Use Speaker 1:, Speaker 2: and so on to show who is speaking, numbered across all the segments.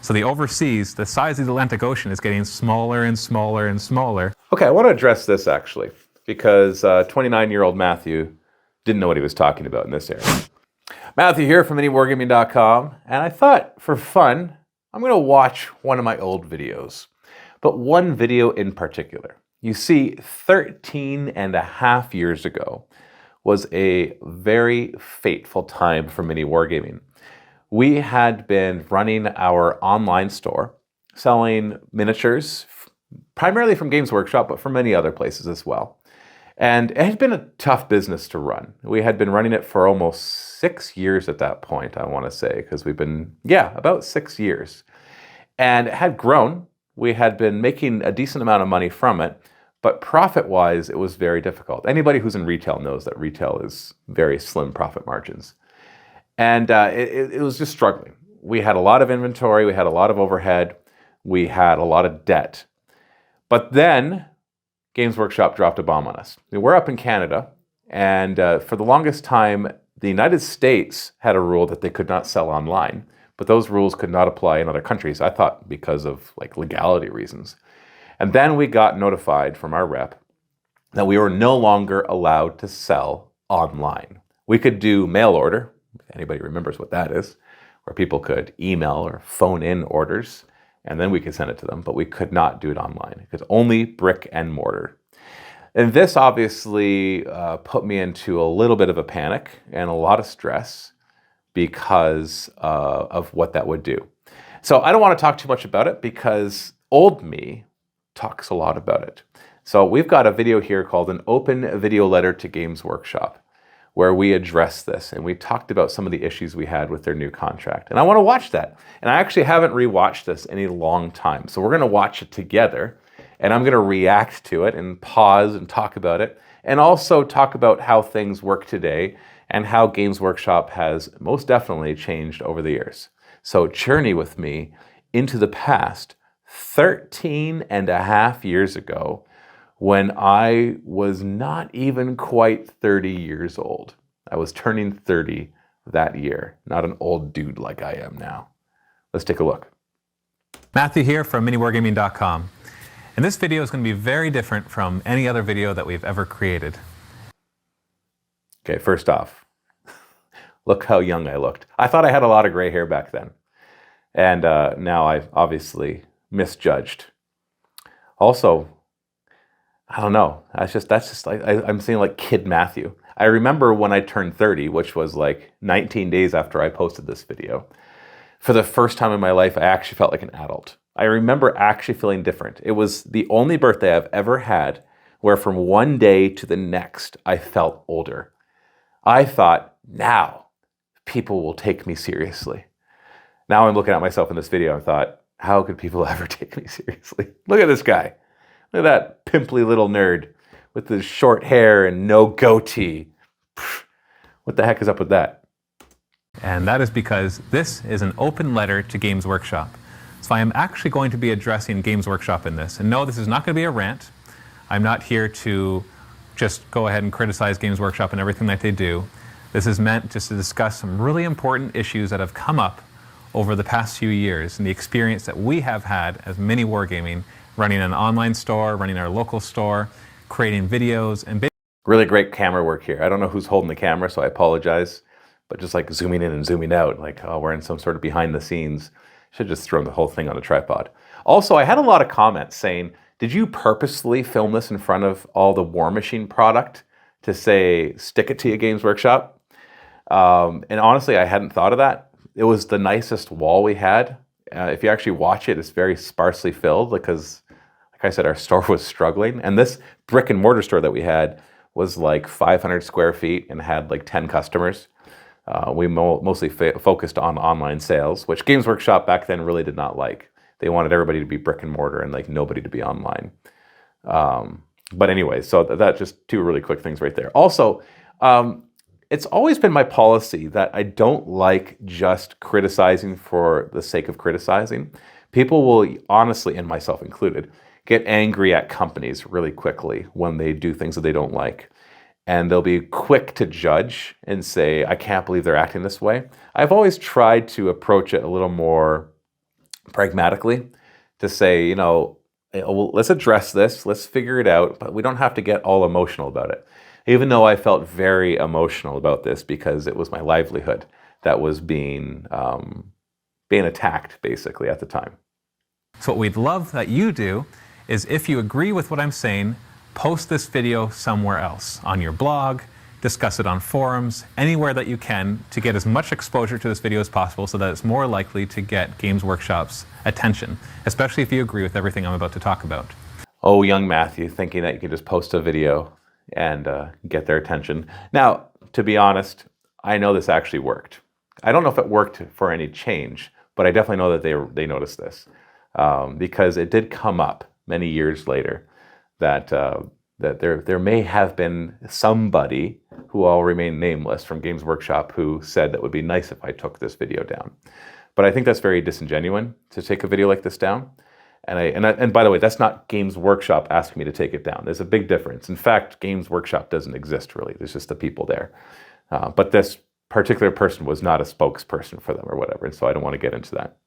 Speaker 1: So the overseas, the size of the Atlantic Ocean is getting smaller and smaller and smaller.
Speaker 2: Okay, I want to address this actually, because 29-year-old Matthew didn't know what he was talking about in this area. Matthew here from MiniWargaming.com, and I thought for fun, I'm going to watch one of my old videos, but one video in particular. You see, 13 and a half years ago was a very fateful time for Mini Wargaming. We had been running our online store, selling miniatures, primarily from Games Workshop, but from many other places as well. And it had been a tough business to run. We had been running it for almost 6 years at that point, I want to say, because we've been, about 6 years. And it had grown. We had been making a decent amount of money from it, but profit-wise, it was very difficult. Anybody who's in retail knows that retail is very slim profit margins. And it was just struggling. We had a lot of inventory, we had a lot of overhead, we had a lot of debt. But then Games Workshop dropped a bomb on us. We're up in Canada, and for the longest time, the United States had a rule that they could not sell online, but those rules could not apply in other countries, I thought because of legality reasons. And then we got notified from our rep that we were no longer allowed to sell online. We could do mail order, if anybody remembers what that is, where people could email or phone in orders, and then we could send it to them, but we could not do it online. It was only brick and mortar. And this obviously put me into a little bit of a panic and a lot of stress because of what that would do. So I don't want to talk too much about it because old me talks a lot about it. So we've got a video here called An Open Video Letter to Games Workshop, where we address this and we talked about some of the issues we had with their new contract. And I want to watch that. And I actually haven't rewatched this in a long time. So we're going to watch it together and I'm going to react to it and pause and talk about it and also talk about how things work today and how Games Workshop has most definitely changed over the years. So journey with me into the past 13 and a half years ago, when I was not even quite 30 years old. I was turning 30 that year, not an old dude like I am now. Let's take a look.
Speaker 1: Matthew here from MiniWargaming.com. And this video is going to be very different from any other video that we've ever created.
Speaker 2: Okay, first off, look how young I looked. I thought I had a lot of gray hair back then. And now I've obviously misjudged. Also, I don't know. That's just like I'm seeing like kid Matthew. I remember when I turned 30, which was like 19 days after I posted this video. For the first time in my life, I actually felt like an adult. I remember actually feeling different. It was the only birthday I've ever had where from one day to the next, I felt older. I thought, now people will take me seriously. Now I'm looking at myself in this video and thought, how could people ever take me seriously? Look at this guy. Look at that pimply little nerd with his short hair and no goatee. What the heck is up with that?
Speaker 1: And that is because this is an open letter to Games Workshop. So I am actually going to be addressing Games Workshop in this. And no, this is not going to be a rant. I'm not here to just go ahead and criticize Games Workshop and everything that they do. This is meant just to discuss some really important issues that have come up over the past few years and the experience that we have had as Mini Wargaming, running an online store, running our local store, creating videos, and
Speaker 2: really great camera work here. I don't know who's holding the camera, so I apologize. But just like zooming in and zooming out, like, oh, we're in some sort of behind the scenes. Should just throw the whole thing on a tripod. Also, I had a lot of comments saying, did you purposely film this in front of all the War Machine product to say, stick it to you, Games Workshop? And honestly, I hadn't thought of that. It was the nicest wall we had. If you actually watch it, it's very sparsely filled because, like I said, our store was struggling. And this brick and mortar store that we had was like 500 square feet and had like 10 customers. We mostly focused on online sales, which Games Workshop back then really did not like. They wanted everybody to be brick and mortar and like nobody to be online. But anyway, so that's just two really quick things right there. Also, it's always been my policy that I don't like just criticizing for the sake of criticizing. People will honestly, and myself included, get angry at companies really quickly when they do things that they don't like. And they'll be quick to judge and say, I can't believe they're acting this way. I've always tried to approach it a little more pragmatically to say, well, let's address this, let's figure it out, but we don't have to get all emotional about it. Even though I felt very emotional about this because it was my livelihood that was being attacked basically at the time.
Speaker 1: So what we'd love that you do is, if you agree with what I'm saying, post this video somewhere else, on your blog, discuss it on forums, anywhere that you can, to get as much exposure to this video as possible so that it's more likely to get Games Workshop's attention, especially if you agree with everything I'm about to talk about.
Speaker 2: Oh, young Matthew, thinking that you could just post a video and get their attention. Now, to be honest, I know this actually worked. I don't know if it worked for any change, but I definitely know that they noticed this because it did come up many years later that there may have been somebody who I'll remain nameless from Games Workshop who said that it would be nice if I took this video down. But I think that's very disingenuous to take a video like this down. And by the way, that's not Games Workshop asking me to take it down. There's a big difference. In fact, Games Workshop doesn't exist really. There's just the people there. But this particular person was not a spokesperson for them or whatever, and so I don't want to get into that.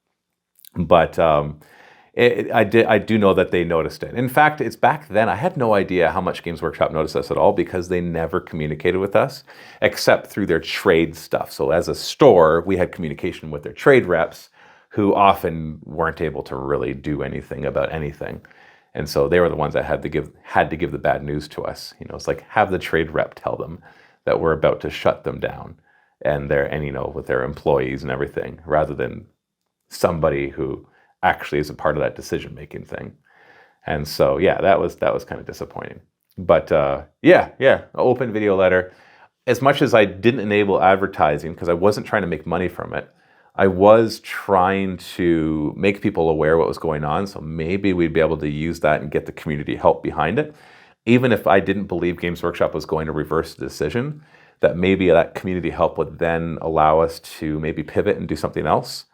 Speaker 2: But I do know that they noticed it. In fact, it's back then, I had no idea how much Games Workshop noticed us at all because they never communicated with us except through their trade stuff. So as a store, we had communication with their trade reps who often weren't able to really do anything about anything. And so they were the ones that had to give the bad news to us. It's like, have the trade rep tell them that we're about to shut them down and with their employees and everything, rather than somebody who actually is a part of that decision-making thing. And so, yeah, that was kind of disappointing. But an open video letter. As much as I didn't enable advertising because I wasn't trying to make money from it, I was trying to make people aware what was going on. So maybe we'd be able to use that and get the community help behind it. Even if I didn't believe Games Workshop was going to reverse the decision, that maybe that community help would then allow us to maybe pivot and do something else.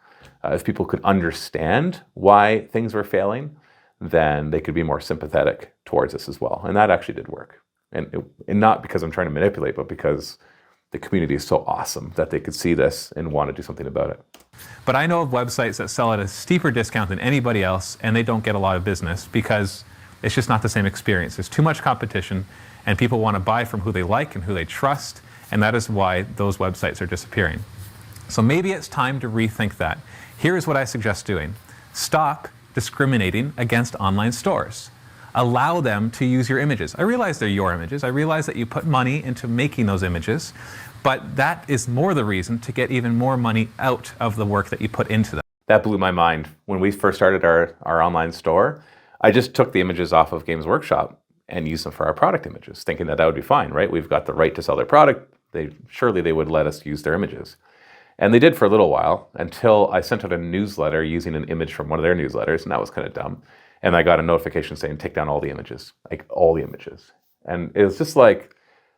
Speaker 2: If people could understand why things were failing, then they could be more sympathetic towards us as well. And that actually did work. And not because I'm trying to manipulate, but because the community is so awesome that they could see this and want to do something about it.
Speaker 1: But I know of websites that sell at a steeper discount than anybody else, and they don't get a lot of business because it's just not the same experience. There's too much competition, and people want to buy from who they like and who they trust, and that is why those websites are disappearing. So maybe it's time to rethink that. Here is what I suggest doing. Stop discriminating against online stores. Allow them to use your images. I realize they're your images. I realize that you put money into making those images, but that is more the reason to get even more money out of the work that you put into them.
Speaker 2: That blew my mind. When we first started our online store, I just took the images off of Games Workshop and used them for our product images, thinking that would be fine, right? We've got the right to sell their product. Surely they would let us use their images. And they did for a little while until I sent out a newsletter using an image from one of their newsletters, and that was kind of dumb. And I got a notification saying, take down all the images, like all the images. And it was just like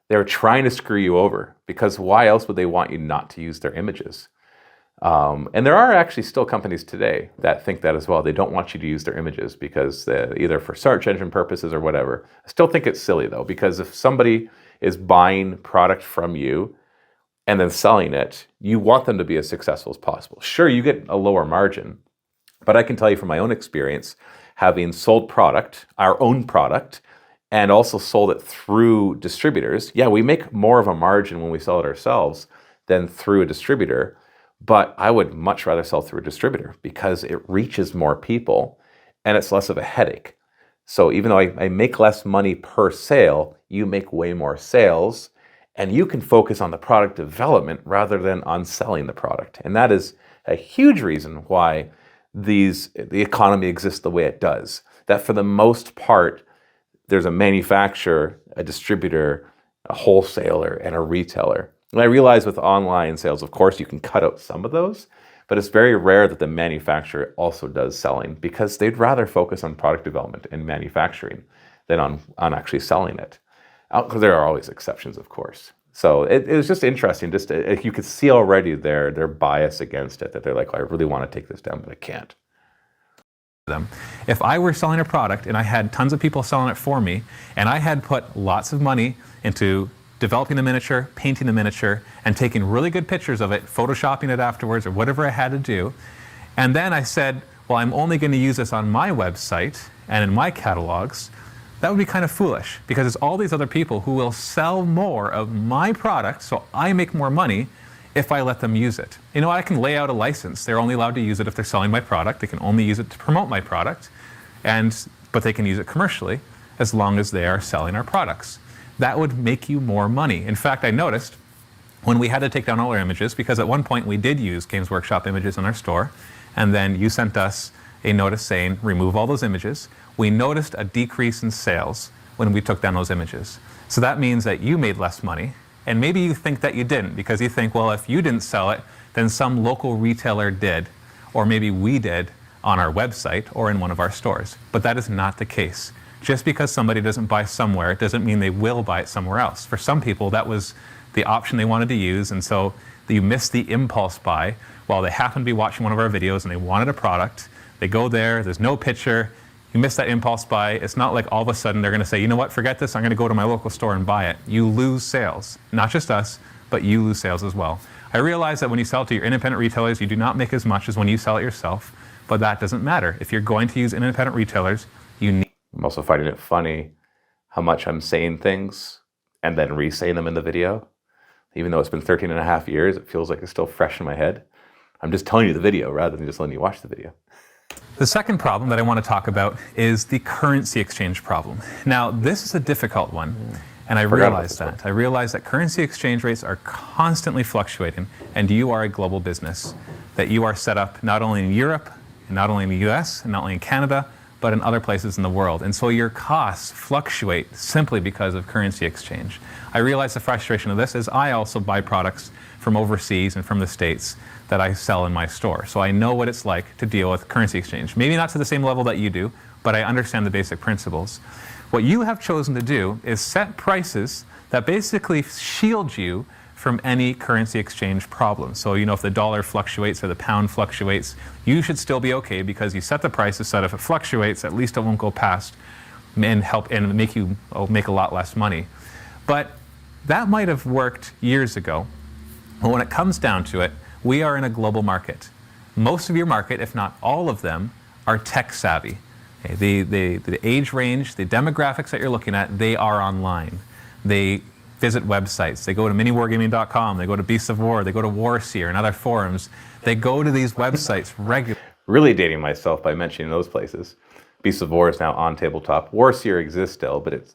Speaker 2: they were trying to screw you over, because why else would they want you not to use their images? And there are actually still companies today that think that as well. They don't want you to use their images because either for search engine purposes or whatever. I still think it's silly though, because if somebody is buying product from you and then selling it, you want them to be as successful as possible. Sure, you get a lower margin, but I can tell you from my own experience, having sold product, our own product, and also sold it through distributors. Yeah, we make more of a margin when we sell it ourselves than through a distributor, but I would much rather sell through a distributor because it reaches more people and it's less of a headache. So even though I make less money per sale, you make way more sales, and you can focus on the product development rather than on selling the product. And that is a huge reason why the economy exists the way it does. That for the most part, there's a manufacturer, a distributor, a wholesaler, and a retailer. And I realize with online sales, of course, you can cut out some of those, but it's very rare that the manufacturer also does selling because they'd rather focus on product development and manufacturing than on actually selling it. Because there are always exceptions, of course. So it was just interesting. You could see already their bias against it, that they're like, oh, I really want to take this down, but I can't.
Speaker 1: If I were selling a product and I had tons of people selling it for me, and I had put lots of money into developing the miniature, painting the miniature, and taking really good pictures of it, photoshopping it afterwards, or whatever I had to do, and then I said, well, I'm only going to use this on my website and in my catalogs, that would be kind of foolish, because it's all these other people who will sell more of my product, so I make more money if I let them use it. You know, I can lay out a license. They're only allowed to use it if they're selling my product. They can only use it to promote my product, but they can use it commercially as long as they are selling our products. That would make you more money. In fact, I noticed when we had to take down all our images, because at one point we did use Games Workshop images in our store, and then you sent us a notice saying, remove all those images. We noticed a decrease in sales when we took down those images. So that means that you made less money, and maybe you think that you didn't, because you think, well, if you didn't sell it, then some local retailer did, or maybe we did on our website or in one of our stores. But that is not the case. Just because somebody doesn't buy somewhere doesn't mean they will buy it somewhere else. For some people, that was the option they wanted to use, and so you missed the impulse buy while they happen to be watching one of our videos and they wanted a product. They go there's no picture, you miss that impulse buy. It's not like all of a sudden they're going to say, you know what, forget this, I'm going to go to my local store and buy it. You lose sales. Not just us, but you lose sales as well. I realize that when you sell to your independent retailers, you do not make as much as when you sell it yourself, but that doesn't matter. If you're going to use independent retailers, you need...
Speaker 2: I'm also finding it funny how much I'm saying things and then re-saying them in the video. Even though it's been 13 and a half years, it feels like it's still fresh in my head. I'm just telling you the video rather than just letting you watch the video.
Speaker 1: The second problem that I want to talk about is the currency exchange problem. Now, this is a difficult one, and I realize that. I realize that currency exchange rates are constantly fluctuating, and you are a global business, that you are set up not only in Europe, and not only in the US, and not only in Canada, but in other places in the world. And so your costs fluctuate simply because of currency exchange. I realize the frustration of this is I also buy products from overseas and from the States that I sell in my store. So I know what it's like to deal with currency exchange. Maybe not to the same level that you do, but I understand the basic principles. What you have chosen to do is set prices that basically shield you from any currency exchange problem. So, you know, if the dollar fluctuates or the pound fluctuates, you should still be okay because you set the prices so that if it fluctuates, at least it won't go past and help and make you make a lot less money. But that might have worked years ago. But when it comes down to it, we are in a global market. Most of your market, if not all of them, are tech savvy. Okay? The age range, the demographics that you're looking at, they are online. They visit websites. They go to miniwargaming.com. They go to Beasts of War. They go to Warseer and other forums. They go to these websites regularly.
Speaker 2: Really dating myself by mentioning those places. Beasts of War is now on tabletop. Warseer exists still, but it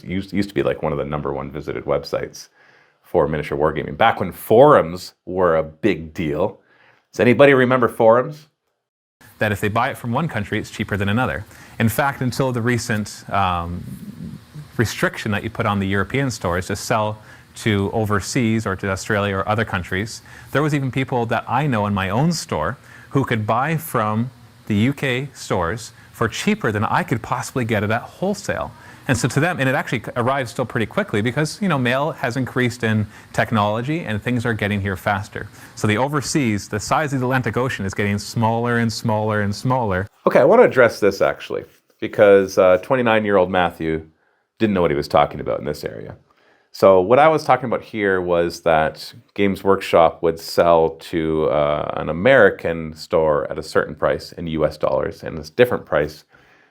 Speaker 2: used to be like one of the #1 visited websites for miniature wargaming. Back when forums were a big deal. Does anybody remember forums?
Speaker 1: That if they buy it from one country, it's cheaper than another. In fact, until the recent restriction that you put on the European stores to sell to overseas or to Australia or other countries, there was even people that I know in my own store who could buy from the UK stores for cheaper than I could possibly get it at wholesale. And so to them, and it actually arrives still pretty quickly because, you know, mail has increased in technology and things are getting here faster. So the overseas, the size of the Atlantic Ocean is getting smaller and smaller and smaller.
Speaker 2: Okay, I want to address this actually because 29-year-old Matthew didn't know what he was talking about in this area. So what I was talking about here was that Games Workshop would sell to an American store at a certain price in US dollars and a different price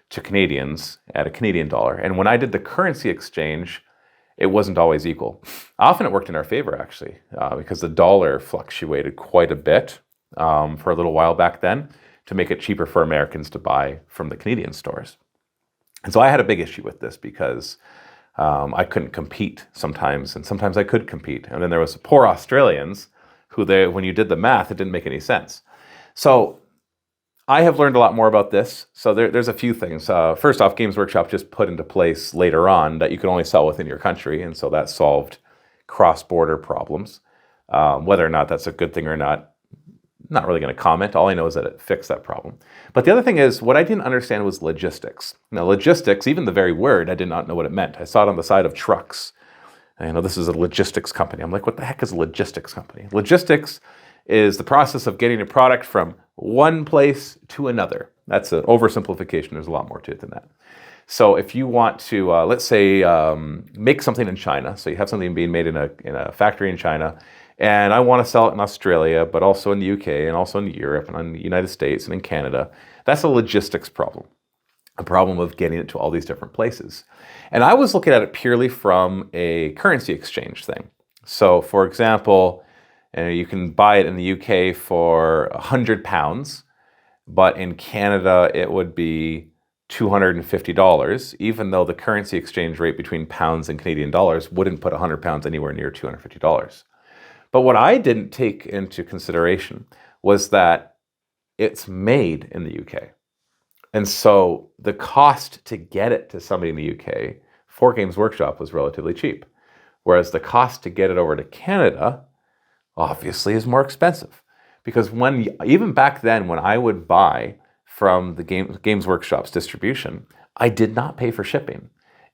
Speaker 2: to Canadians at a Canadian dollar. And when I did the currency exchange, it wasn't always equal. Often it worked in our favor actually because the dollar fluctuated quite a bit for a little while back then to make it cheaper for Americans to buy from the Canadian stores. And so I had a big issue with this because I couldn't compete sometimes, and sometimes I could compete. And then there was poor Australians who, when you did the math, it didn't make any sense. So I have learned a lot more about this. So there's a few things. First off, Games Workshop just put into place later on that you can only sell within your country, and so that solved cross-border problems. Whether or not that's a good thing or not really going to comment. All I know is that it fixed that problem. But the other thing is, what I didn't understand was logistics. Now, logistics, even the very word, I did not know what it meant. I saw it on the side of trucks. And, you know, this is a logistics company. I'm like, what the heck is a logistics company? Logistics is the process of getting a product from one place to another. That's an oversimplification. There's a lot more to it than that. So if you want to, let's say, make something in China, so you have something being made in a factory in China, and I want to sell it in Australia, but also in the UK, and also in Europe, and in the United States, and in Canada. That's a logistics problem, a problem of getting it to all these different places. And I was looking at it purely from a currency exchange thing. So, for example, you can buy it in the UK for £100, but in Canada it would be $250, even though the currency exchange rate between pounds and Canadian dollars wouldn't put £100 anywhere near $250. But what I didn't take into consideration was that it's made in the UK. And so the cost to get it to somebody in the UK for Games Workshop was relatively cheap. Whereas the cost to get it over to Canada obviously is more expensive. Because even back then, when I would buy from the Games Workshop's distribution, I did not pay for shipping.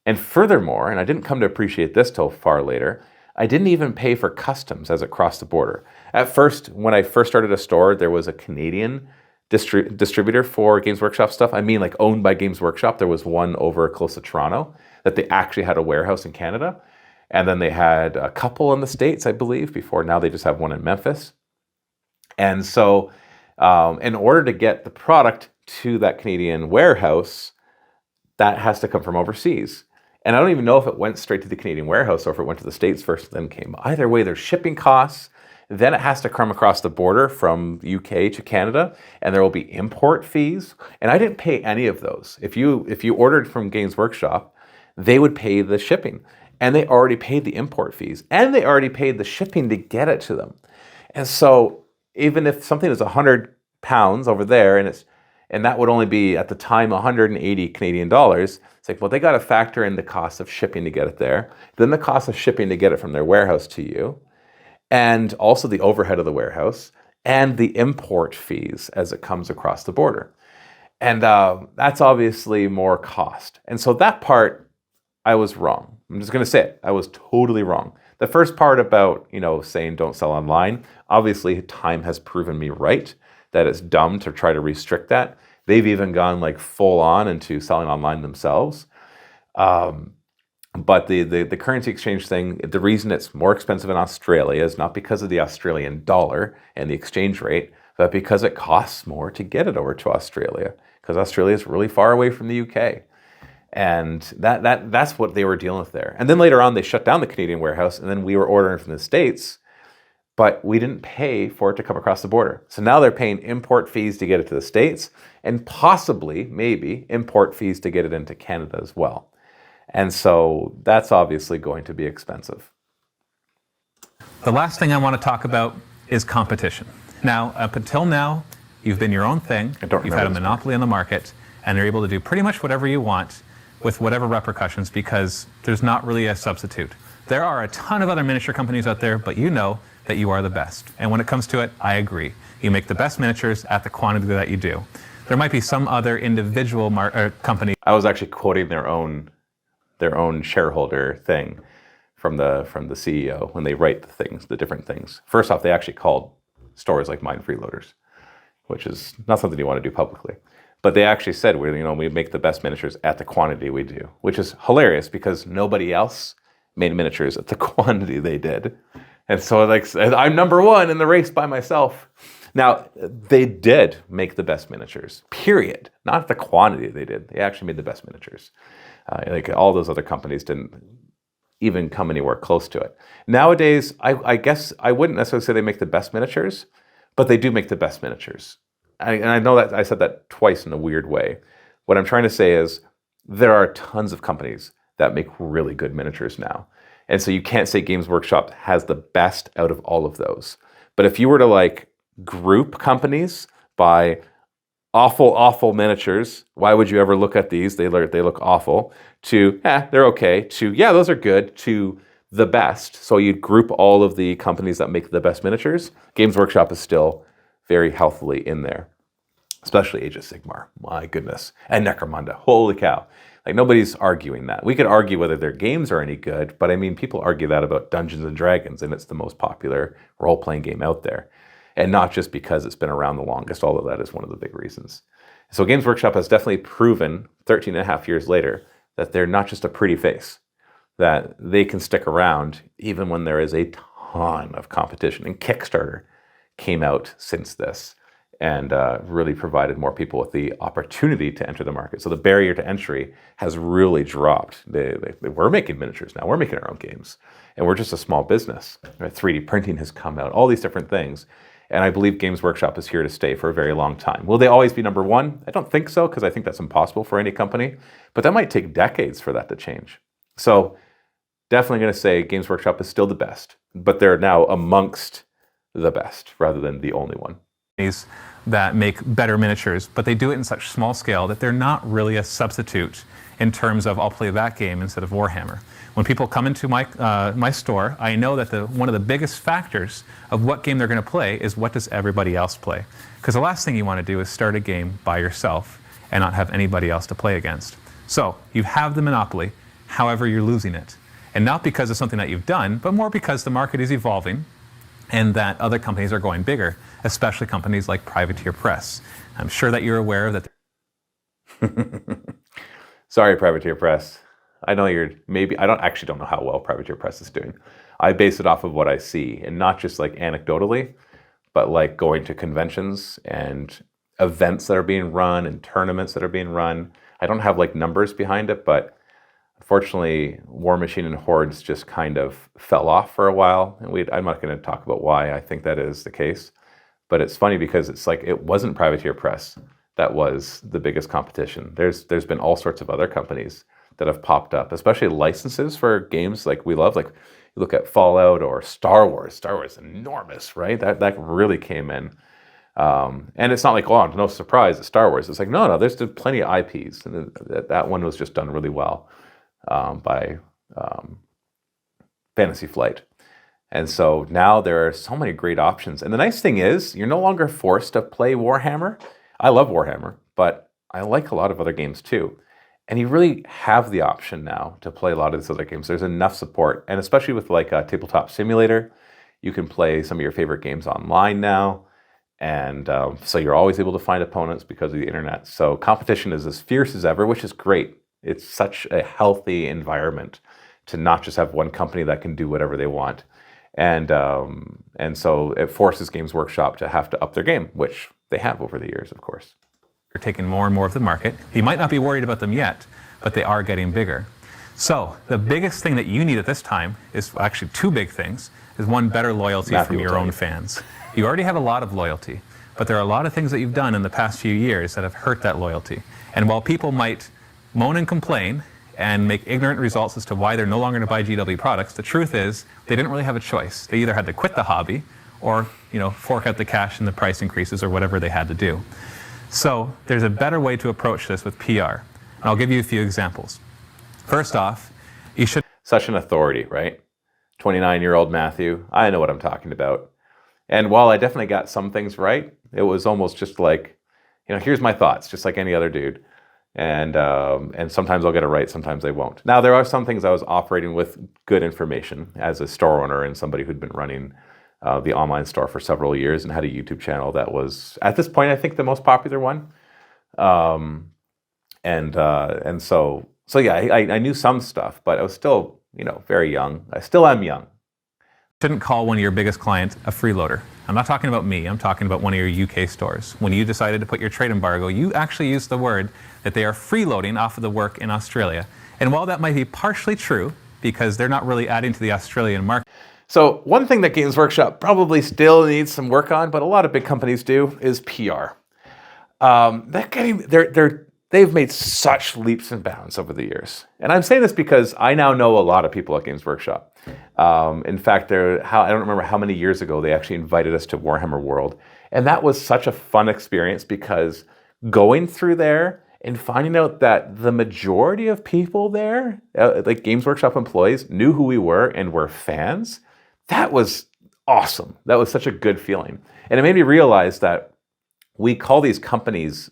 Speaker 2: And furthermore, and I didn't come to appreciate this till far later, I didn't even pay for customs as it crossed the border. At first, when I first started a store, there was a Canadian distributor for Games Workshop stuff. I mean, like owned by Games Workshop. There was one over close to Toronto that they actually had a warehouse in Canada. And then they had a couple in the States, I believe, before now they just have one in Memphis. And so in order to get the product to that Canadian warehouse, that has to come from overseas. And I don't even know if it went straight to the Canadian warehouse or if it went to the States first and then came. Either way, there's shipping costs. Then it has to come across the border from UK to Canada, and there will be import fees. And I didn't pay any of those. If you ordered from Games Workshop, they would pay the shipping. And they already paid the import fees. And they already paid the shipping to get it to them. And so even if something is £100 over there, and that would only be at the time 180 Canadian dollars, it's like, well, they got to factor in the cost of shipping to get it there, then the cost of shipping to get it from their warehouse to you, and also the overhead of the warehouse, and the import fees as it comes across the border. And that's obviously more cost. And so that part, I was wrong. I'm just going to say it. I was totally wrong. The first part about, saying don't sell online, obviously time has proven me right, that it's dumb to try to restrict that. They've even gone like full on into selling online themselves. But the currency exchange thing, the reason it's more expensive in Australia is not because of the Australian dollar and the exchange rate, but because it costs more to get it over to Australia, because Australia is really far away from the UK. And that's what they were dealing with there. And then later on, they shut down the Canadian warehouse, and then we were ordering from the States, but we didn't pay for it to come across the border. So now they're paying import fees to get it to the States, and possibly, maybe, import fees to get it into Canada as well. And so that's obviously going to be expensive.
Speaker 1: The last thing I want to talk about is competition. Now, up until now, you've been your own thing. You've had a monopoly on the market, and you're able to do pretty much whatever you want with whatever repercussions, because there's not really a substitute. There are a ton of other miniature companies out there, but you know that you are the best. And when it comes to it, I agree. You make the best miniatures at the quantity that you do. There might be some other individual company.
Speaker 2: I was actually quoting their own shareholder thing from the CEO when they write the different things. First off, they actually called stores like mine freeloaders, which is not something you want to do publicly. But they actually said, we make the best miniatures at the quantity we do, which is hilarious because nobody else made miniatures at the quantity they did. And so I'm number one in the race by myself. Now, they did make the best miniatures, period. Not the quantity they did. They actually made the best miniatures. All those other companies didn't even come anywhere close to it. Nowadays, I guess I wouldn't necessarily say they make the best miniatures, but they do make the best miniatures. And I know that I said that twice in a weird way. What I'm trying to say is there are tons of companies that make really good miniatures now. And so you can't say Games Workshop has the best out of all of those. But if you were to group companies by awful miniatures, why would you ever look at these? They look awful. To, they're okay. To, those are good. To the best. So you'd group all of the companies that make the best miniatures. Games Workshop is still very healthily in there, especially Age of Sigmar. My goodness. And Necromunda. Holy cow. Nobody's arguing that. We could argue whether their games are any good, but I mean, people argue that about Dungeons and Dragons, and it's the most popular role-playing game out there. And not just because it's been around the longest, although that is one of the big reasons. So Games Workshop has definitely proven 13 and a half years later that they're not just a pretty face, that they can stick around even when there is a ton of competition. And Kickstarter came out since this and really provided more people with the opportunity to enter the market. So the barrier to entry has really dropped. We're making miniatures now. We're making our own games. And we're just a small business. 3D printing has come out, all these different things. And I believe Games Workshop is here to stay for a very long time. Will they always be number one? I don't think so, because I think that's impossible for any company. But that might take decades for that to change. So definitely going to say Games Workshop is still the best, but they're now amongst the best rather than the only one.
Speaker 1: That make better miniatures, but they do it in such small scale that they're not really a substitute in terms of I'll play that game instead of Warhammer. When people come into my store, I know that one of the biggest factors of what game they're going to play is what does everybody else play. Because the last thing you want to do is start a game by yourself and not have anybody else to play against. So you have the monopoly, however you're losing it. And not because of something that you've done, but more because the market is evolving and that other companies are going bigger, especially companies like Privateer Press. I'm sure that you're aware of that.
Speaker 2: Sorry, Privateer Press. I know I don't know how well Privateer Press is doing. I base it off of what I see, and not just like anecdotally, but like going to conventions and events that are being run and tournaments that are being run. I don't have like numbers behind it, but unfortunately, War Machine and Hordes just kind of fell off for a while. And I'm not going to talk about why I think that is the case. But it's funny because it's like it wasn't Privateer Press that was the biggest competition. There's been all sorts of other companies that have popped up, especially licenses for games like we love. Like you look at Fallout or Star Wars. Star Wars is enormous, right? That really came in. And it's not like, oh, no surprise, it's Star Wars. It's like, no, there's plenty of IPs. And that one was just done really well by Fantasy Flight. And so now there are so many great options. And the nice thing is, you're no longer forced to play Warhammer. I love Warhammer, but I like a lot of other games too. And you really have the option now to play a lot of these other games. There's enough support. And especially with like a Tabletop Simulator, you can play some of your favorite games online now. And so you're always able to find opponents because of the internet. So competition is as fierce as ever, which is great. It's such a healthy environment to not just have one company that can do whatever they want. And so it forces Games Workshop to have to up their game, which they have over the years, of course.
Speaker 1: They're taking more and more of the market. You might not be worried about them yet, but they are getting bigger. So the biggest thing that you need at this time is actually two big things. Is one, better loyalty from your own fans. You already have a lot of loyalty, but there are a lot of things that you've done in the past few years that have hurt that loyalty. And while people might moan and complain and make ignorant results as to why they're no longer going to buy GW products, the truth is they didn't really have a choice. They either had to quit the hobby or fork out the cash and the price increases or whatever they had to do. So there's a better way to approach this with PR. And I'll give you a few examples. First off, you should...
Speaker 2: Such an authority, right? 29-year-old Matthew, I know what I'm talking about. And while I definitely got some things right, it was almost just like, here's my thoughts, just like any other dude. And sometimes I'll get it right, sometimes I won't. Now, there are some things I was operating with good information as a store owner and somebody who'd been running the online store for several years and had a YouTube channel that was, at this point, I think the most popular one. And so yeah, I knew some stuff, but I was still, very young. I still am young.
Speaker 1: Shouldn't call one of your biggest clients a freeloader. I'm not talking about me, I'm talking about one of your UK stores. When you decided to put your trade embargo, you actually used the word that they are freeloading off of the work in Australia. And while that might be partially true, because they're not really adding to the Australian market.
Speaker 2: So one thing that Games Workshop probably still needs some work on, but a lot of big companies do, is PR. They've made such leaps and bounds over the years. And I'm saying this because I now know a lot of people at Games Workshop. In fact, I don't remember how many years ago they actually invited us to Warhammer World. And that was such a fun experience because going through there and finding out that the majority of people there, like Games Workshop employees, knew who we were and were fans, that was awesome. That was such a good feeling. And it made me realize that we call these companies,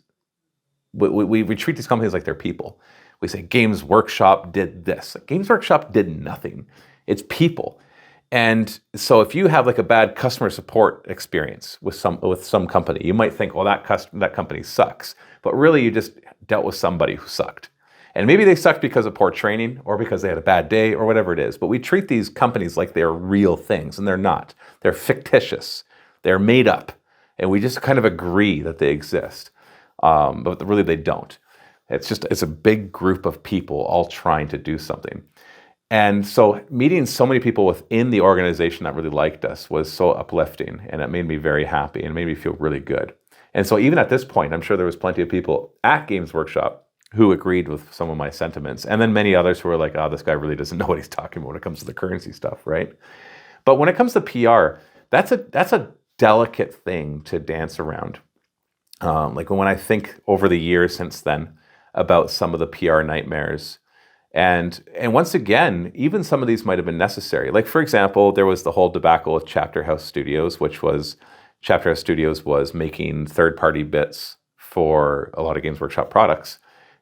Speaker 2: we treat these companies like they're people. We say Games Workshop did this. Games Workshop did nothing. It's people. And so if you have like a bad customer support experience with some company, you might think, well, that company sucks. But really you just dealt with somebody who sucked. And maybe they sucked because of poor training or because they had a bad day or whatever it is. But we treat these companies like they're real things, and they're not. They're fictitious. They're made up. And we just kind of agree that they exist. But really they don't. It's a big group of people all trying to do something. And so meeting so many people within the organization that really liked us was so uplifting, and it made me very happy and made me feel really good. And so even at this point, I'm sure there was plenty of people at Games Workshop who agreed with some of my sentiments, and then many others who were like, oh, this guy really doesn't know what he's talking about when it comes to the currency stuff, right? But when it comes to PR, that's a delicate thing to dance around. Like when I think over the years since then about some of the PR nightmares, and once again, even some of these might have been necessary. Like, for example, there was the whole debacle with Chapter House Studios, which was Chapter House Studios was making third-party bits for a lot of Games Workshop products,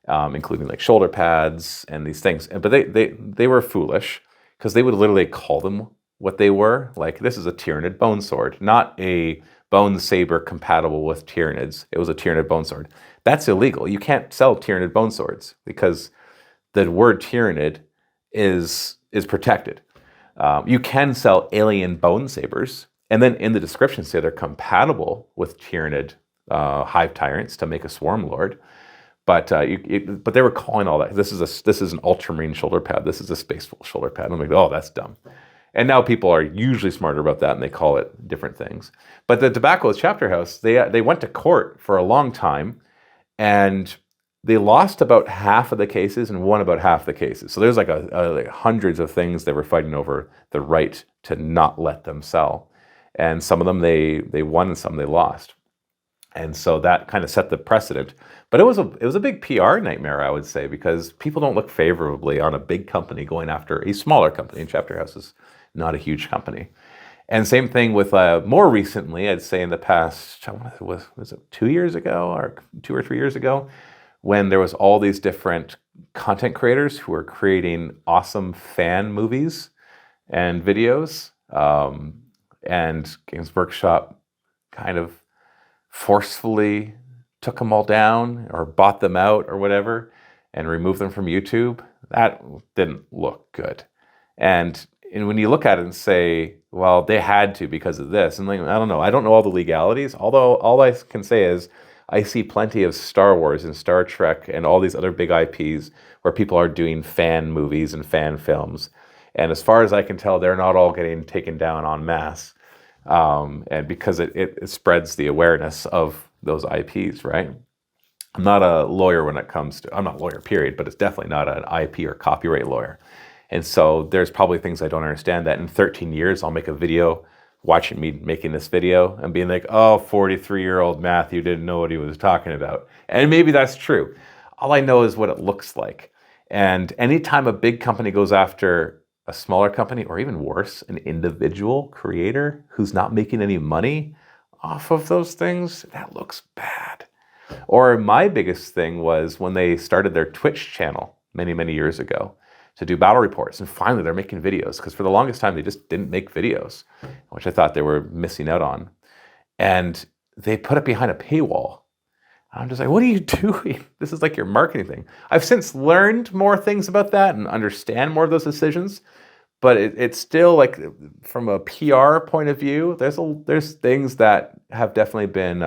Speaker 2: including like shoulder pads and these things. But they were foolish because they would literally call them what they were. Like, this is a Tyranid bone sword, not a bone saber compatible with Tyranids. It was a Tyranid bone sword. That's illegal. You can't sell Tyranid bone swords because the word Tyranid is protected. You can sell alien bone sabers, and then in the description say they're compatible with Tyranid hive tyrants to make a swarm lord. But but they were calling all that. This is an ultramarine shoulder pad. This is a space shoulder pad. I'm like, oh, that's dumb. And now people are usually smarter about that, and they call it different things. But the debacle with Chapter House, they went to court for a long time, and they lost about half of the cases and won about half the cases. So there's like hundreds of things they were fighting over the right to not let them sell. And some of them they won and some they lost. And so that kind of set the precedent. But it was a big PR nightmare, I would say, because people don't look favorably on a big company going after a smaller company. And Chapter House is not a huge company. And same thing with more recently, I'd say in the past, was it 2 years ago or 2 or 3 years ago, when there was all these different content creators who were creating awesome fan movies and videos, and Games Workshop kind of forcefully took them all down or bought them out or whatever and removed them from YouTube. That didn't look good. And when you look at it and say, well, they had to because of this, and like, I don't know all the legalities, although all I can say is I see plenty of Star Wars and Star Trek and all these other big IPs where people are doing fan movies and fan films. And as far as I can tell, they're not all getting taken down en masse. And because it spreads the awareness of those IPs, right? I'm not a lawyer when it comes to, I'm not a lawyer, period, but it's definitely not an IP or copyright lawyer. And so there's probably things I don't understand that in 13 years, I'll make a video watching me making this video and being like, oh, 43-year-old Matthew didn't know what he was talking about. And maybe that's true. All I know is what it looks like. And anytime a big company goes after a smaller company, or even worse, an individual creator who's not making any money off of those things, that looks bad. Or my biggest thing was when they started their Twitch channel many, many years ago to do battle reports. And finally, they're making videos, because for the longest time, they just didn't make videos, which I thought they were missing out on. And they put it behind a paywall. I'm just like, what are you doing? This is like your marketing thing. I've since learned more things about that and understand more of those decisions, but it's still like, from a PR point of view, there's things that have definitely been,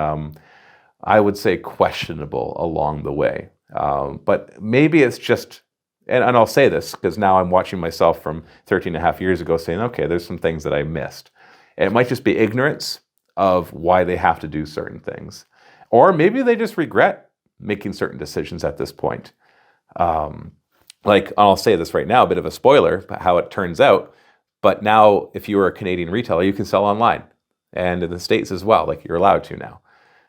Speaker 2: I would say, questionable along the way. But maybe it's just, and I'll say this because now I'm watching myself from 13 and a half years ago saying, okay, there's some things that I missed. And it might just be ignorance of why they have to do certain things. Or maybe they just regret making certain decisions at this point. Like, I'll say this right now, a bit of a spoiler, how it turns out. But now, if you are a Canadian retailer, you can sell online. And in the States as well, like you're allowed to now.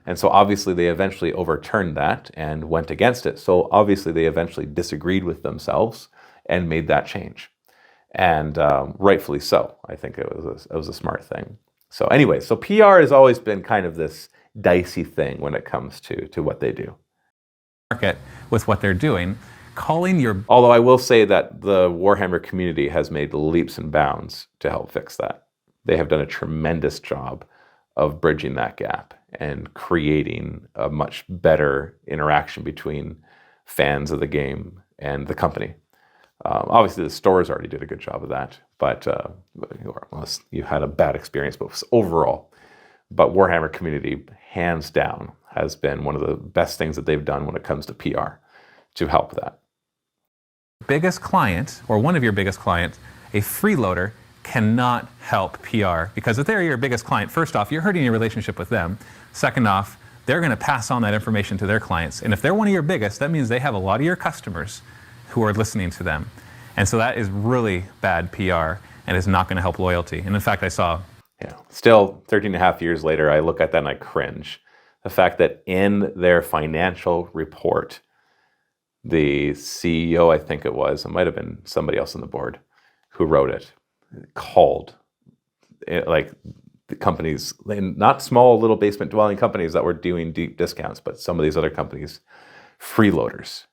Speaker 2: And so obviously they eventually overturned that and went against it. So obviously they eventually disagreed with themselves and made that change. And rightfully so. I think it was a smart thing. So anyway, so PR has always been kind of this dicey thing when it comes to what they do.
Speaker 1: Market with what they're doing, calling your...
Speaker 2: Although I will say that the Warhammer community has made leaps and bounds to help fix that. They have done a tremendous job of bridging that gap and creating a much better interaction between fans of the game and the company. Obviously, the stores already did a good job of that, but unless you had a bad experience, but overall. But Warhammer community, hands down, has been one of the best things that they've done when it comes to PR to help that.
Speaker 1: Biggest client, or one of your biggest clients, a freeloader, cannot help PR, because if they're your biggest client, first off, you're hurting your relationship with them. Second off, they're going to pass on that information to their clients. And if they're one of your biggest, that means they have a lot of your customers who are listening to them. And so that is really bad PR and is not going to help loyalty. And in fact, I saw...
Speaker 2: Yeah, still 13 and a half years later, I look at that and I cringe. The fact that in their financial report, the CEO, I think it might have been somebody else on the board who wrote it, called it, like the companies, not small little basement dwelling companies that were doing deep discounts, but some of these other companies, freeloaders.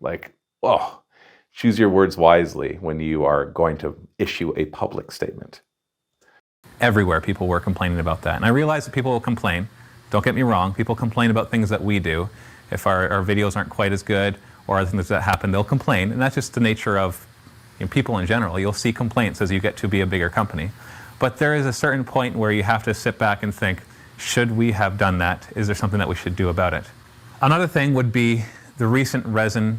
Speaker 2: Like, oh, choose your words wisely when you are going to issue a public statement.
Speaker 1: Everywhere people were complaining about that. And I realize that people will complain. Don't get me wrong, people complain about things that we do. If our videos aren't quite as good or other things that happen, they'll complain. And that's just the nature of people in general. You'll see complaints as you get to be a bigger company. But there is a certain point where you have to sit back and think, should we have done that? Is there something that we should do about it? Another thing would be the recent resin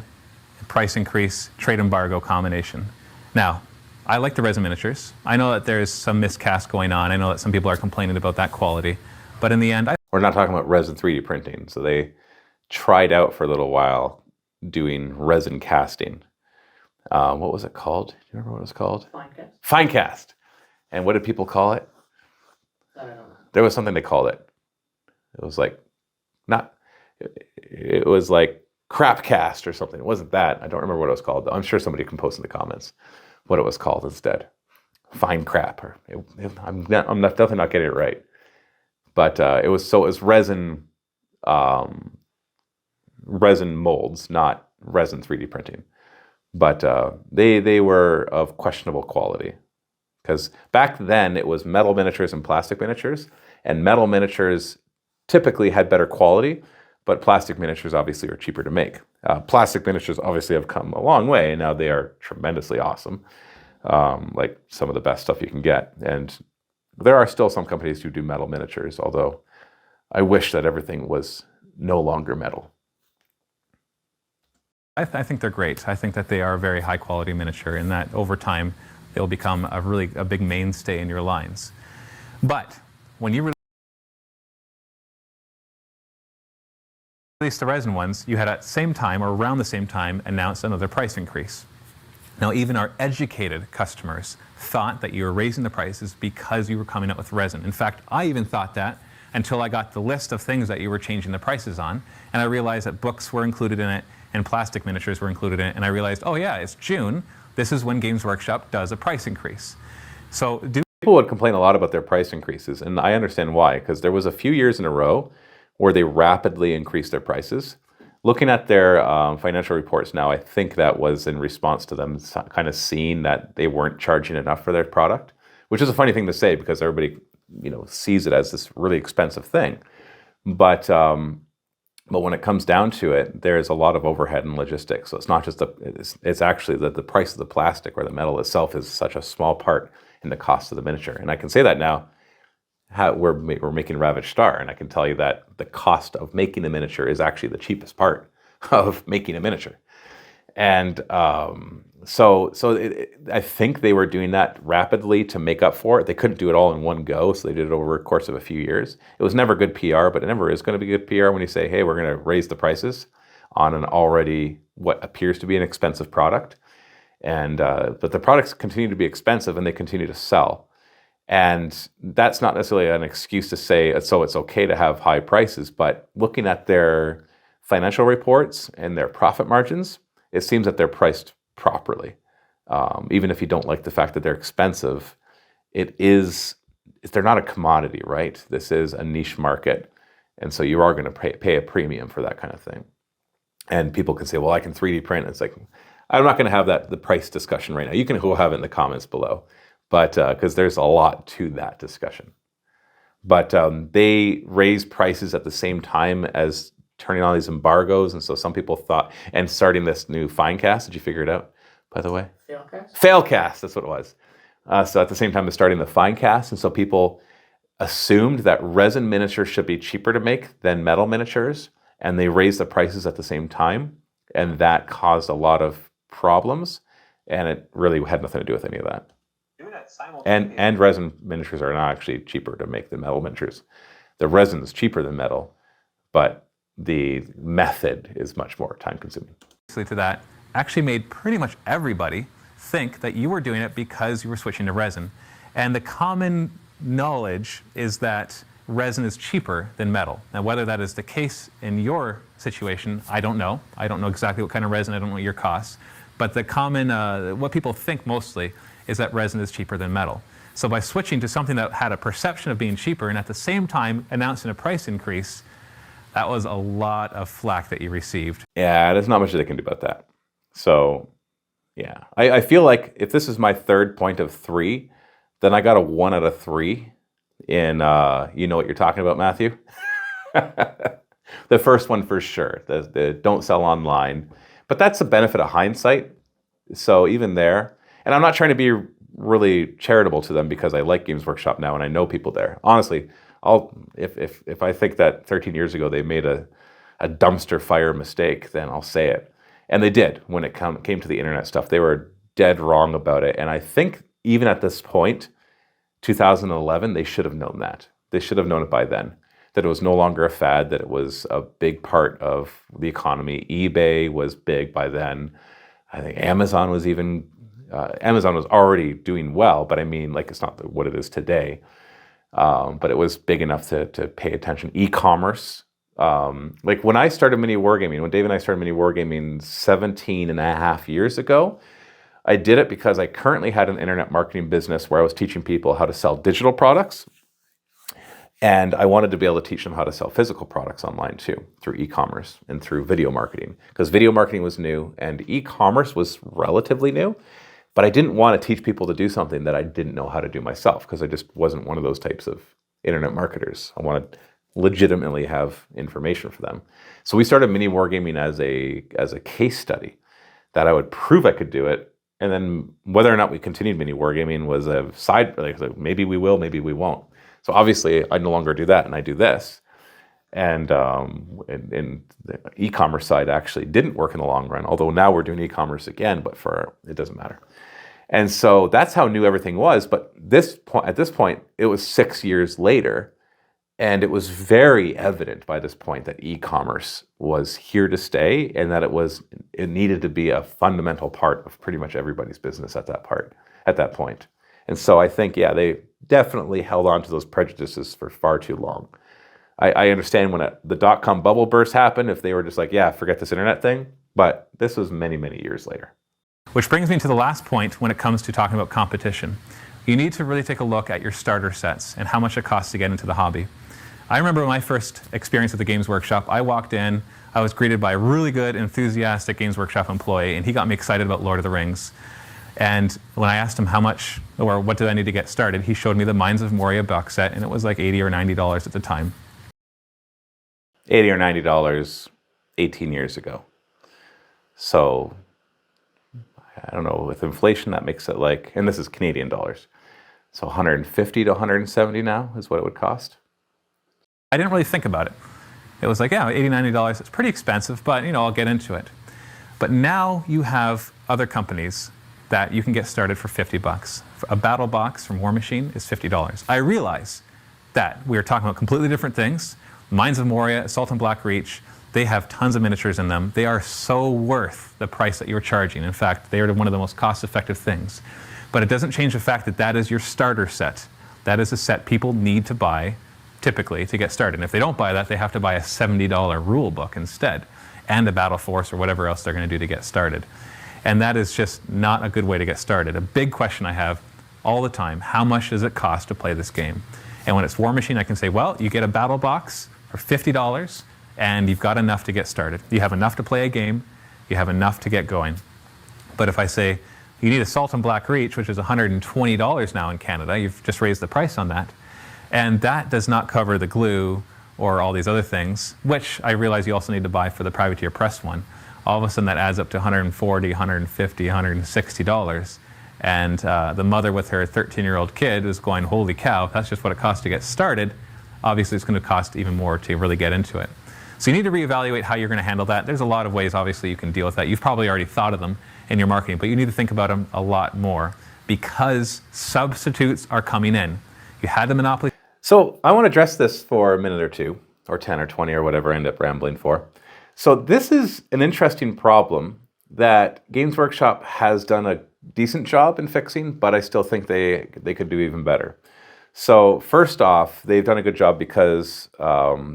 Speaker 1: price increase trade embargo combination. Now, I like the resin miniatures. I know that there's some miscast going on. I know that some people are complaining about that quality. But in the end,
Speaker 2: we're not talking about resin 3D printing. So they tried out for a little while doing resin casting. What was it called? Do you remember what it was called?
Speaker 3: Finecast.
Speaker 2: Finecast. And what did people call it?
Speaker 3: I don't know.
Speaker 2: There was something they called it. It was like, it was like crapcast or something. It wasn't that. I don't remember what it was called. I'm sure somebody can post in the comments what it was called instead. Fine crap. Or I'm definitely not getting it right. But it was resin, resin molds, not resin 3D printing. But they were of questionable quality. Because back then it was metal miniatures and plastic miniatures. And metal miniatures typically had better quality, but plastic miniatures obviously are cheaper to make. Plastic miniatures obviously have come a long way, and now they are tremendously awesome. Like some of the best stuff you can get. And there are still some companies who do metal miniatures, although I wish that everything was no longer metal.
Speaker 1: I think they're great. I think that they are a very high quality miniature, and that over time they'll become a big mainstay in your lines. But when you released the resin ones, you had at the same time or around the same time announced another price increase. Now, even our educated customers thought that you were raising the prices because you were coming out with resin. In fact, I even thought that until I got the list of things that you were changing the prices on, and I realized that books were included in it and plastic miniatures were included in it, and I realized, oh yeah, it's June. This is when Games Workshop does a price increase. So
Speaker 2: people would complain a lot about their price increases, and I understand why, because there was a few years in a row where they rapidly increased their prices. Looking at their financial reports now, I think that was in response to them kind of seeing that they weren't charging enough for their product, which is a funny thing to say because everybody, sees it as this really expensive thing. But when it comes down to it, there's a lot of overhead and logistics. So it's not just it's actually the price of the plastic or the metal itself is such a small part in the cost of the miniature. And I can say that now. We're making Ravaged Star, and I can tell you that the cost of making a miniature is actually the cheapest part of making a miniature. And I think they were doing that rapidly to make up for it. They couldn't do it all in one go, so they did it over a course of a few years. It was never good PR, but it never is going to be good PR when you say, hey, we're going to raise the prices on an already what appears to be an expensive product. And but the products continue to be expensive, and they continue to sell. And that's not necessarily an excuse to say, so it's okay to have high prices, but looking at their financial reports and their profit margins, it seems that they're priced properly. Even if you don't like the fact that they're expensive, they're not a commodity, right? This is a niche market. And so you are going to pay a premium for that kind of thing. And people can say, well, I can 3D print. It's like, I'm not going to have the price discussion right now. You can go have it in the comments below. But because there's a lot to that discussion. But they raise prices at the same time as turning on these embargoes, and so some people thought, and starting this new Finecast. Did you figure it out, by the way? Failcast, that's what it was. So at the same time as starting the Finecast, and so people assumed that resin miniatures should be cheaper to make than metal miniatures, and they raised the prices at the same time, and that caused a lot of problems, and it really had nothing to do with any of that. And resin miniatures are not actually cheaper to make than metal miniatures. The resin is cheaper than metal, but the method is much more time consuming.
Speaker 1: To that actually made pretty much everybody think that you were doing it because you were switching to resin. And the common knowledge is that resin is cheaper than metal. Now, whether that is the case in your situation, I don't know. I don't know exactly what kind of resin, I don't know your costs. But the common, what people think mostly is that resin is cheaper than metal. So by switching to something that had a perception of being cheaper and at the same time announcing a price increase, that was a lot of flack that you received.
Speaker 2: Yeah, there's not much they can do about that. So, yeah. I feel like if this is my third point of 3, then I got a 1 out of 3 in, you know what you're talking about, Matthew? The first one for sure, the don't sell online. But that's the benefit of hindsight. So even there, and I'm not trying to be really charitable to them because I like Games Workshop now and I know people there. Honestly, if I think that 13 years ago they made a dumpster fire mistake, then I'll say it. And they did when it came to the internet stuff. They were dead wrong about it. And I think even at this point, 2011, they should have known that. They should have known it by then, that it was no longer a fad, that it was a big part of the economy. eBay was big by then. I think Amazon was even, Amazon was already doing well, but I mean, like, it's not what it is today. But it was big enough to pay attention. E-commerce. Like when I started Mini Wargaming, when Dave and I started Mini Wargaming 17 and a half years ago, I did it because I currently had an internet marketing business where I was teaching people how to sell digital products. And I wanted to be able to teach them how to sell physical products online too, through e-commerce and through video marketing. Because video marketing was new and e-commerce was relatively new. But I didn't want to teach people to do something that I didn't know how to do myself, because I just wasn't one of those types of internet marketers. I wanted to legitimately have information for them. So we started Mini Wargaming as a case study that I would prove I could do it. And then whether or not we continued Mini Wargaming was a side, like maybe we will, maybe we won't. So obviously I no longer do that and I do this. And the e-commerce side actually didn't work in the long run, although now we're doing e-commerce again, but it doesn't matter. And so that's how new everything was. But at this point, it was 6 years later, and it was very evident by this point that e-commerce was here to stay, and that it needed to be a fundamental part of pretty much everybody's business at that point. And so I think, yeah, they definitely held on to those prejudices for far too long. I understand when the dot-com bubble burst happened, if they were just like, yeah, forget this internet thing, but this was many, many years later.
Speaker 1: Which brings me to the last point when it comes to talking about competition. You need to really take a look at your starter sets and how much it costs to get into the hobby. I remember my first experience at the Games Workshop. I walked in, I was greeted by a really good, enthusiastic Games Workshop employee, and he got me excited about Lord of the Rings. And when I asked him how much, or what did I need to get started, he showed me the Mines of Moria box set, and it was like $80 or $90 at the time.
Speaker 2: $80 or $90 18 years ago. So, I don't know, with inflation, that makes it like, and this is Canadian dollars, so 150 to 170 now is what it would cost.
Speaker 1: I didn't really think about it. It was like, yeah, $80, $90, it's pretty expensive, but I'll get into it. But now you have other companies that you can get started for $50. A battle box from War Machine is $50. I realize that we are talking about completely different things. Mines of Moria, Assault on Black Reach, they have tons of miniatures in them. They are so worth the price that you're charging. In fact, they are one of the most cost-effective things. But it doesn't change the fact that that is your starter set. That is a set people need to buy, typically, to get started. And if they don't buy that, they have to buy a $70 rule book instead, and a Battle Force or whatever else they're going to do to get started. And that is just not a good way to get started. A big question I have all the time, how much does it cost to play this game? And when it's War Machine, I can say, well, you get a battle box for $50, and you've got enough to get started. You have enough to play a game, you have enough to get going. But if I say, you need Assault on Black Reach, which is $120 now in Canada, you've just raised the price on that, and that does not cover the glue or all these other things, which I realize you also need to buy for the privateer press one, all of a sudden that adds up to $140, $150, $160. And the mother with her 13-year-old kid is going, holy cow, that's just what it costs to get started. Obviously, it's going to cost even more to really get into it. So you need to reevaluate how you're going to handle that. There's a lot of ways, obviously, you can deal with that. You've probably already thought of them in your marketing, but you need to think about them a lot more because substitutes are coming in. You had the monopoly.
Speaker 2: So I want to address this for a minute or two, or 10 or 20 or whatever I end up rambling for. So this is an interesting problem that Games Workshop has done a decent job in fixing, but I still think they could do even better. So first off, they've done a good job because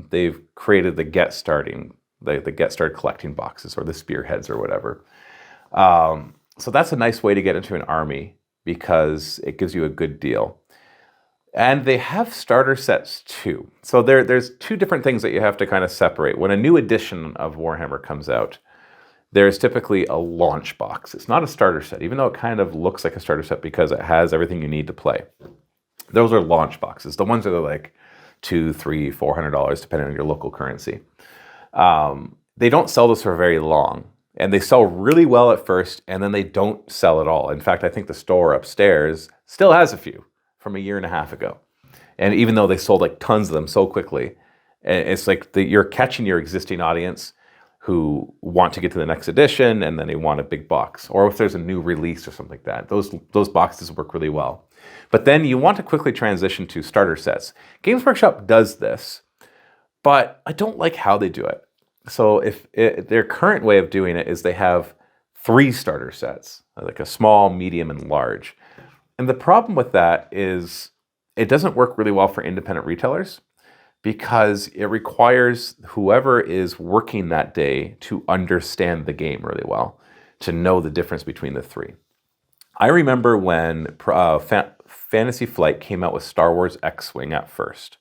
Speaker 2: they've created the get started collecting boxes or the spearheads or whatever. So that's a nice way to get into an army because it gives you a good deal. And they have starter sets too. So there's two different things that you have to kind of separate. When a new edition of Warhammer comes out, there's typically a launch box. It's not a starter set, even though it kind of looks like a starter set because it has everything you need to play. Those are launch boxes. The ones that are like $200, $300, $400, depending on your local currency. They don't sell those for very long. And they sell really well at first, and then they don't sell at all. In fact, I think the store upstairs still has a few from a year and a half ago. And even though they sold like tons of them so quickly, it's like you're catching your existing audience who want to get to the next edition, and then they want a big box. Or if there's a new release or something like that, those boxes work really well. But then you want to quickly transition to starter sets. Games Workshop does this, but I don't like how they do it. So their current way of doing it is they have 3 starter sets, like a small, medium, and large. And the problem with that is it doesn't work really well for independent retailers because it requires whoever is working that day to understand the game really well, to know the difference between the 3. I remember when Fantasy Flight came out with Star Wars X-Wing at first.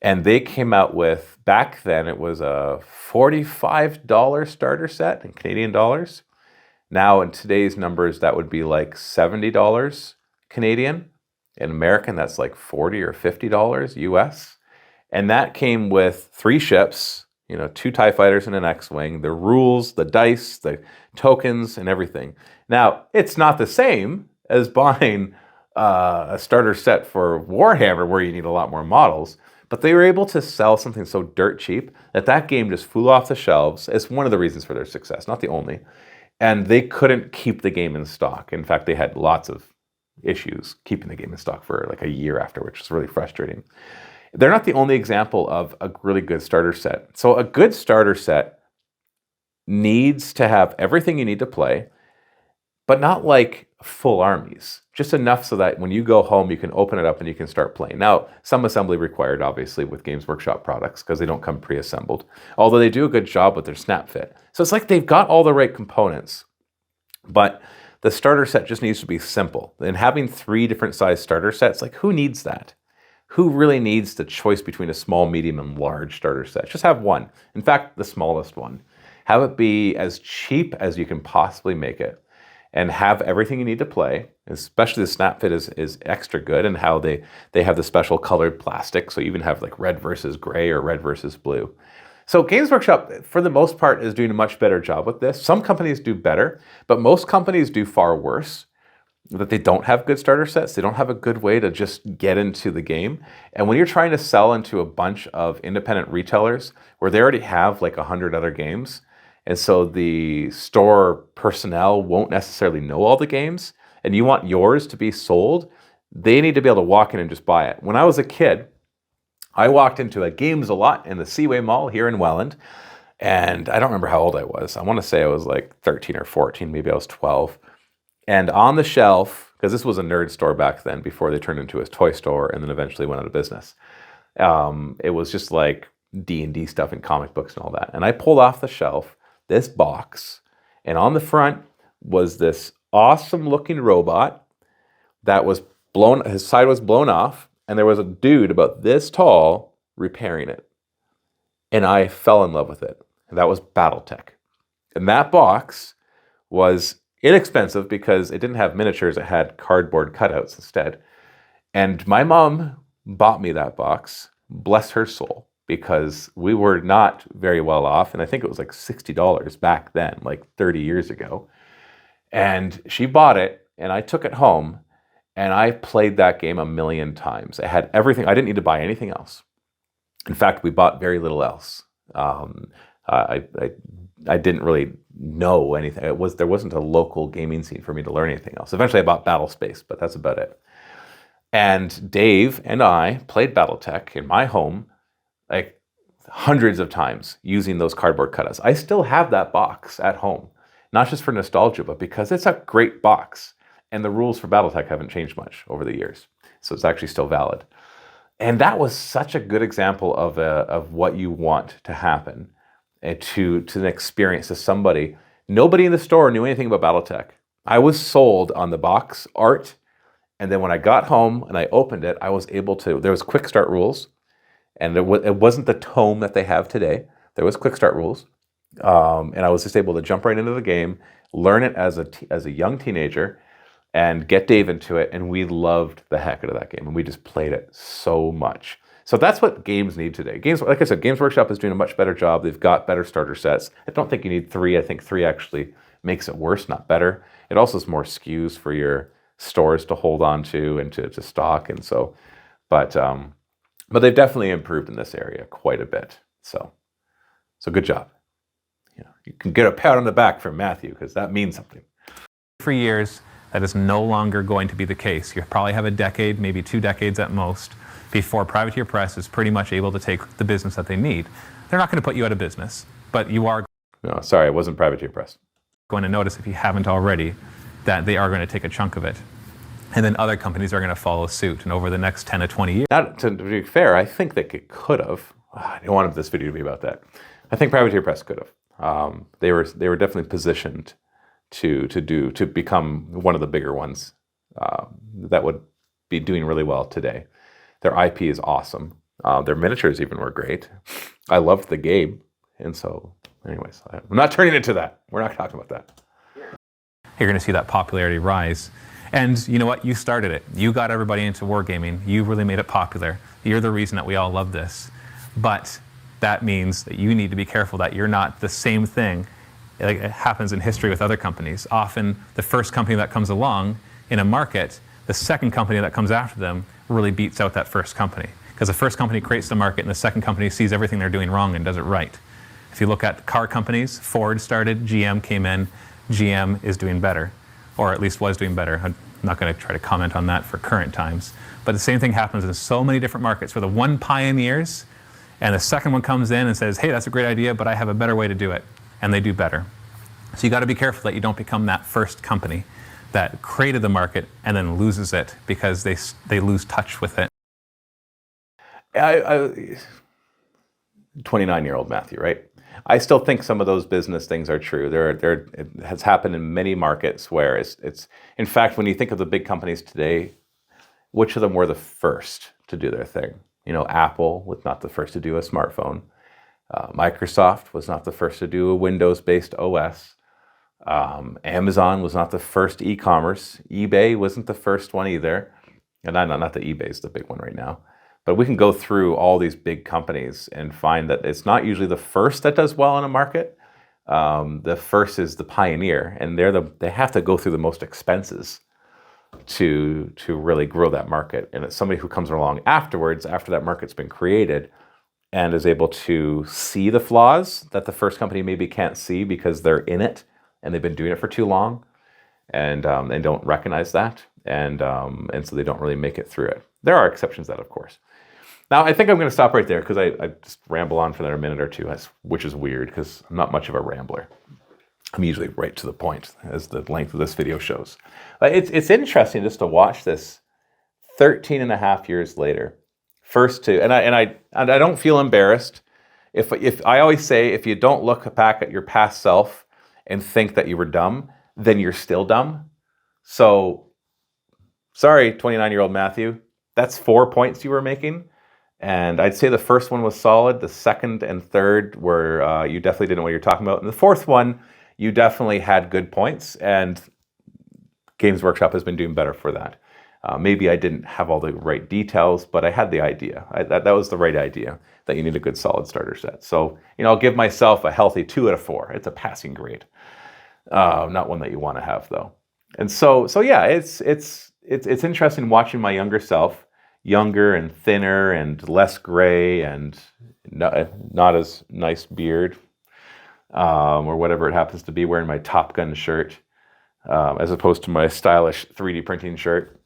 Speaker 2: And they came out with, back then it was a $45 starter set in Canadian dollars. Now in today's numbers, that would be like $70 Canadian. In American, that's like $40 or $50 US. And that came with 3 ships, 2 TIE fighters and an X-Wing, the rules, the dice, the tokens, and everything. Now, it's not the same as buying a starter set for Warhammer where you need a lot more models. But they were able to sell something so dirt cheap that game just flew off the shelves. It's one of the reasons for their success, not the only. And they couldn't keep the game in stock. In fact, they had lots of issues keeping the game in stock for like a year after, which is really frustrating. They're not the only example of a really good starter set. So a good starter set needs to have everything you need to play, but not like full armies. Just enough so that when you go home, you can open it up and you can start playing. Now, some assembly required, obviously, with Games Workshop products because they don't come pre-assembled, although they do a good job with their snap fit. So it's like they've got all the right components, but the starter set just needs to be simple. And having 3 different size starter sets, like who needs that? Who really needs the choice between a small, medium, and large starter set? Just have one. In fact, the smallest one. Have it be as cheap as you can possibly make it. And have everything you need to play, especially the snap fit is extra good, and how they have the special colored plastic, so you even have like red versus gray or red versus blue. So Games Workshop, for the most part, is doing a much better job with this. Some companies do better, but most companies do far worse, that they don't have good starter sets. They don't have a good way to just get into the game. And when you're trying to sell into a bunch of independent retailers where they already have like 100 other games, and so the store personnel won't necessarily know all the games, and you want yours to be sold, they need to be able to walk in and just buy it. When I was a kid, I walked into a Games a Lot in the Seaway Mall here in Welland, and I don't remember how old I was. I want to say I was like 13 or 14, maybe I was 12. And on the shelf, because this was a nerd store back then before they turned into a toy store and then eventually went out of business, it was just like D&D stuff and comic books and all that. And I pulled off the shelf this box, and on the front was this awesome looking robot that was blown, his side was blown off, and there was a dude about this tall repairing it. And I fell in love with it. And that was Battletech. And that box was inexpensive because it didn't have miniatures, it had cardboard cutouts instead. And my mom bought me that box, bless her soul, because we were not very well off. And I think it was like $60 back then, like 30 years ago. And she bought it and I took it home and I played that game a million times. I had everything. I didn't need to buy anything else. In fact, we bought very little else. I didn't really know anything. There wasn't a local gaming scene for me to learn anything else. Eventually I bought Battlespace, but that's about it. And Dave and I played Battletech in my home like hundreds of times using those cardboard cutouts. I still have that box at home, not just for nostalgia, but because it's a great box. And the rules for Battletech haven't changed much over the years. So it's actually still valid. And that was such a good example of what you want to happen to an experience to somebody. Nobody in the store knew anything about Battletech. I was sold on the box art. And then when I got home and I opened it, I was able to, there was quick start rules. And it wasn't the tome that they have today. There was quick start rules. And I was just able to jump right into the game, learn it as a young teenager, and get Dave into it. And we loved the heck out of that game. And we just played it so much. So that's what games need today. Games, like I said, Games Workshop is doing a much better job. They've got better starter sets. I don't think you need 3. I think 3 actually makes it worse, not better. It also is more SKUs for your stores to hold on to and to stock. And so, but they've definitely improved in this area quite a bit. So good job. You can get a pat on the back from Matthew because that means something.
Speaker 1: For years, that is no longer going to be the case. You probably have a decade, maybe 2 decades at most, before Privateer Press is pretty much able to take the business that they need. They're not going to put you out of business, but you are
Speaker 2: No, sorry, it wasn't Privateer Press.
Speaker 1: going to notice, if you haven't already, that they are going to take a chunk of it. And then other companies are going to follow suit. And over the next 10 to 20 years.
Speaker 2: Now, to be fair, I think they could have. I don't want this video to be about that. I think Privateer Press could have. They were definitely positioned to become one of the bigger ones that would be doing really well today. Their IP is awesome. Their miniatures even were great. I loved the game. And so, anyways, I'm not turning it to that. We're not talking about that.
Speaker 1: You're going to see that popularity rise. And you know what? You started it. You got everybody into wargaming. You really made it popular. You're the reason that we all love this. But that means that you need to be careful that you're not the same thing. Like it happens in history with other companies. Often the first company that comes along in a market, the second company that comes after them really beats out that first company. Because the first company creates the market and the second company sees everything they're doing wrong and does it right. If you look at car companies, Ford started, GM came in, GM is doing better, or at least was doing better. I'm not going to try to comment on that for current times. But the same thing happens in so many different markets where the one pioneers and the second one comes in and says, hey, that's a great idea, but I have a better way to do it. And they do better. So you got to be careful that you don't become that first company that created the market and then loses it because they lose touch with it.
Speaker 2: 29-year-old Matthew, right? I still think some of those business things are true. It has happened in many markets where it's in fact, when you think of the big companies today, which of them were the first to do their thing? You know, Apple was not the first to do a smartphone. Microsoft was not the first to do a Windows-based OS. Amazon was not the first e-commerce. eBay wasn't the first one either. And not that eBay is the big one right now. But we can go through all these big companies and find that it's not usually the first that does well in a market. The first is the pioneer, and they have to go through the most expenses to really grow that market. And it's somebody who comes along afterwards, after that market's been created, and is able to see the flaws that the first company maybe can't see because they're in it and they've been doing it for too long, and don't recognize that, and so they don't really make it through it. There are exceptions to that, of course. Now, I think I'm going to stop right there because I just ramble on for another minute or two, which is weird because I'm not much of a rambler. I'm usually right to the point, as the length of this video shows. It's interesting just to watch this 13 and a half years later. And I don't feel embarrassed. If I always say, if you don't look back at your past self and think that you were dumb, then you're still dumb. So, sorry, 29-year-old Matthew, that's 4 points you were making. And I'd say the first one was solid. The second and third were, you definitely didn't know what you're talking about. And the fourth one, you definitely had good points. And Games Workshop has been doing better for that. Maybe I didn't have all the right details, but I had the idea. That was the right idea, that you need a good solid starter set. So, I'll give myself a healthy 2 out of 4. It's a passing grade. Not one that you want to have, though. And so yeah, it's interesting watching my younger self, younger and thinner and less gray and not as nice beard, or whatever it happens to be, wearing my Top Gun shirt, as opposed to my stylish 3D printing shirt.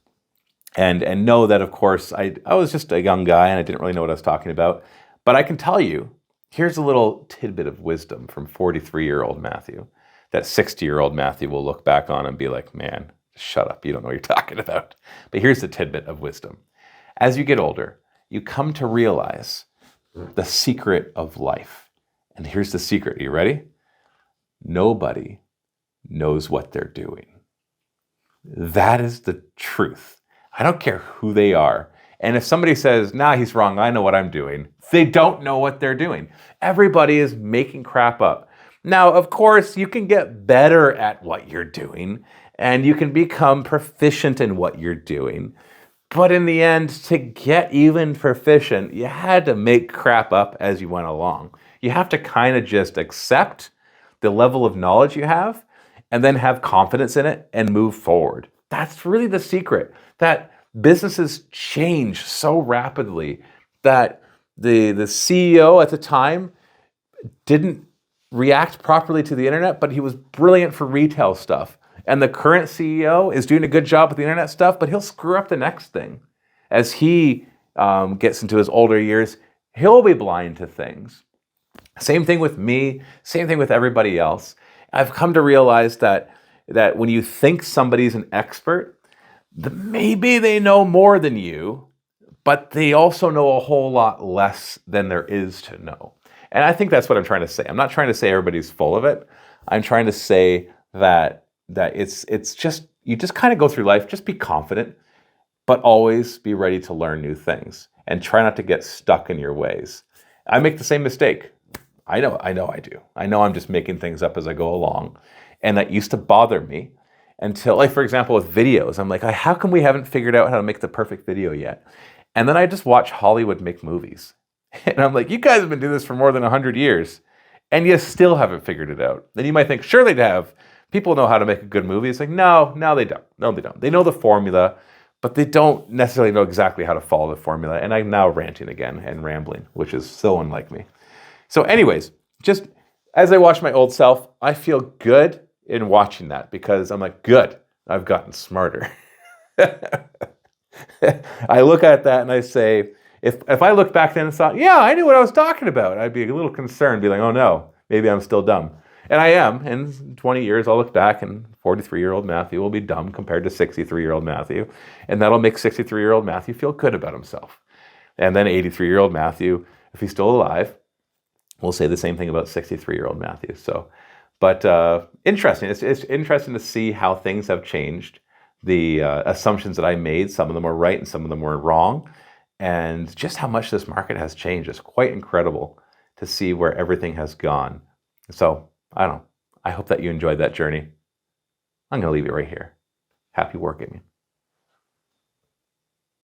Speaker 2: And know that, of course, I was just a young guy and I didn't really know what I was talking about. But I can tell you, here's a little tidbit of wisdom from 43-year-old Matthew that 60-year-old Matthew will look back on and be like, man, shut up, you don't know what you're talking about. But here's the tidbit of wisdom. As you get older, you come to realize the secret of life. And here's the secret. Are you ready? Nobody knows what they're doing. That is the truth. I don't care who they are. And if somebody says, nah, he's wrong, I know what I'm doing, they don't know what they're doing. Everybody is making crap up. Now, of course, you can get better at what you're doing and you can become proficient in what you're doing. But in the end, to get even proficient, you had to make crap up as you went along. You have to kind of just accept the level of knowledge you have and then have confidence in it and move forward. That's really the secret. That businesses change so rapidly that the CEO at the time didn't react properly to the internet, but he was brilliant for retail stuff. And the current CEO is doing a good job with the internet stuff, but he'll screw up the next thing. As he gets into his older years, he'll be blind to things. Same thing with me, same thing with everybody else. I've come to realize that when you think somebody's an expert, maybe they know more than you, but they also know a whole lot less than there is to know. And I think that's what I'm trying to say. I'm not trying to say everybody's full of it. I'm trying to say that it's just, you just kind of go through life, just be confident, but always be ready to learn new things and try not to get stuck in your ways. I make the same mistake. I know I do. I know I'm just making things up as I go along. And that used to bother me until, like, for example, with videos, I'm like, how come we haven't figured out how to make the perfect video yet? And then I just watch Hollywood make movies. And I'm like, you guys have been doing this for more than 100 years, and you still haven't figured it out. Then you might think, sure they have. People know how to make a good movie. It's like, no, they don't. No, they don't. They know the formula, but they don't necessarily know exactly how to follow the formula. And I'm now ranting again and rambling, which is so unlike me. So anyways, just as I watch my old self, I feel good in watching that because I'm like, good, I've gotten smarter. I look at that and I say, if I look back then and thought, yeah, I knew what I was talking about, I'd be a little concerned, be like, oh no, maybe I'm still dumb. And I am. In 20 years, I'll look back and 43-year-old Matthew will be dumb compared to 63-year-old Matthew. And that'll make 63-year-old Matthew feel good about himself. And then 83-year-old Matthew, if he's still alive, will say the same thing about 63-year-old Matthew. So, but interesting. It's interesting to see how things have changed. The assumptions that I made, some of them were right and some of them were wrong. And just how much this market has changed. It's quite incredible to see where everything has gone. So, I hope that you enjoyed that journey. I'm going to leave it right here. Happy wargaming.